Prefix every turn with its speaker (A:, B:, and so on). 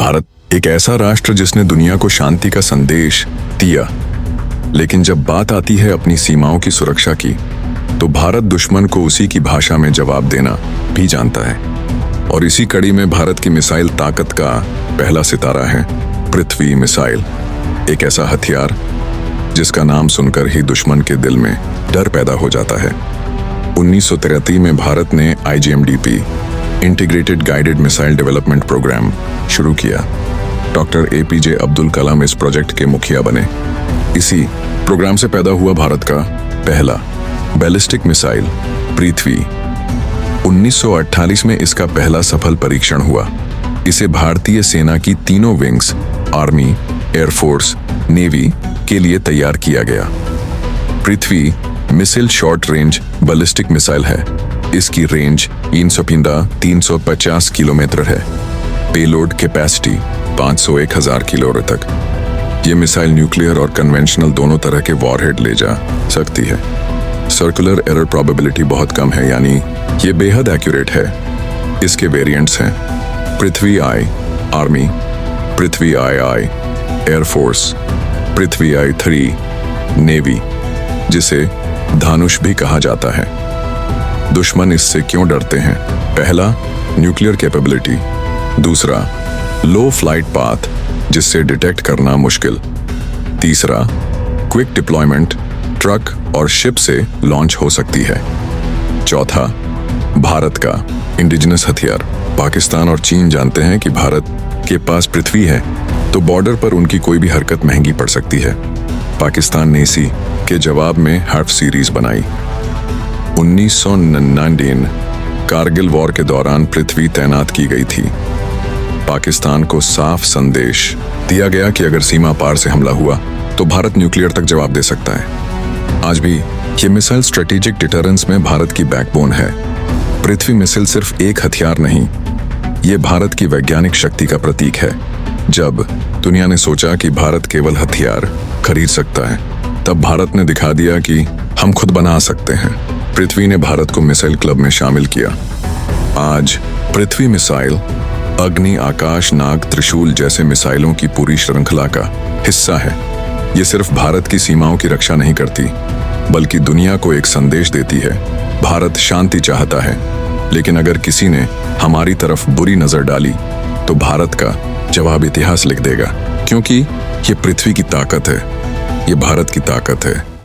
A: भारत एक ऐसा राष्ट्र जिसने दुनिया को शांति का संदेश दिया, लेकिन जब बात आती है अपनी सीमाओं की सुरक्षा की, तो भारत दुश्मन को उसी की भाषा में जवाब देना भी जानता है। और इसी कड़ी में भारत की मिसाइल ताकत का पहला सितारा है पृथ्वी मिसाइल, एक ऐसा हथियार जिसका नाम सुनकर ही दुश्मन के दिल में डर पैदा हो जाता है। 1933 में भारत ने IGMDP integrated guided missile development programme शुरू किया। डॉक्टर APJ अब्दुल कलाम इस प्रोजेक्ट के मुखिया बने। इसी प्रोग्राम से पैदा हुआ भारत का पहला बैलिस्टिक मिसाइल पृथ्वी। 1948 में इसका पहला सफल परीक्षण हुआ। इसे भारतीय सेना की तीनों विंग्स, आर्मी, एयरफोर्स, नेवी के लिए तैयार किया गया। Prithvi missile short range ballistic missile है। इसकी रेंज 350 किलोमीटर है। पेलोड कैपेसिटी 501,000 किलो तक। ये मिसाइल न्यूक्लियर और कन्वेंशनल दोनों तरह के वॉरहेड ले जा सकती है। सर्कुलर एरर प्रोबेबिलिटी बहुत कम है, यानी ये बेहद एक्यूरेट है। इसके वेरिएंट्स हैं पृथ्वी आई आर्मी, पृथ्वी आई एयरफोर्स, पृथ्वी I-3 नेवी, जिसे धानुष भी कहा जाता है। दुश्मन इससे क्यों डरते हैं? पहला, न्यूक्लियर कैपेबिलिटी। दूसरा, लो फ्लाइट पाथ, जिससे डिटेक्ट करना मुश्किल। तीसरा, क्विक डिप्लॉयमेंट, ट्रक और शिप से लॉन्च हो सकती है। चौथा, भारत का इंडिजिनस हथियार। पाकिस्तान और चीन जानते हैं कि भारत के पास पृथ्वी है, तो बॉर्डर पर उनकी कोई भी हरकत महंगी पड़ सकती है। पाकिस्तान ने इसी के जवाब में हार्फ सीरीज बनाई। 1999 कारगिल वॉर के दौरान पृथ्वी तैनात की गई थी। पाकिस्तान को साफ संदेश दिया गया कि अगर सीमा पार से हमला हुआ तो भारत न्यूक्लियर तक जवाब दे सकता है। आज भी ये मिसाइल स्ट्रेटेजिक डिटरेंस में भारत की बैकबोन है। पृथ्वी मिसाइल सिर्फ एक हथियार नहीं, ये भारत की वैज्ञानिक शक्ति का प्रतीक है। जब दुनिया ने सोचा कि भारत केवल हथियार खरीद सकता है, तब भारत ने दिखा दिया कि हम खुद बना सकते हैं। पृथ्वी ने भारत को मिसाइल क्लब में शामिल किया। आज पृथ्वी मिसाइल अग्नि, आकाश, नाग, त्रिशूल जैसे मिसाइलों की पूरी श्रृंखला का हिस्सा है। ये सिर्फ भारत की सीमाओं की रक्षा नहीं करती, बल्कि दुनिया को एक संदेश देती है। भारत शांति चाहता है, लेकिन अगर किसी ने हमारी तरफ बुरी नजर डाली तो भारत का जवाब इतिहास लिख देगा, क्योंकि ये पृथ्वी की ताकत है, ये भारत की ताकत है।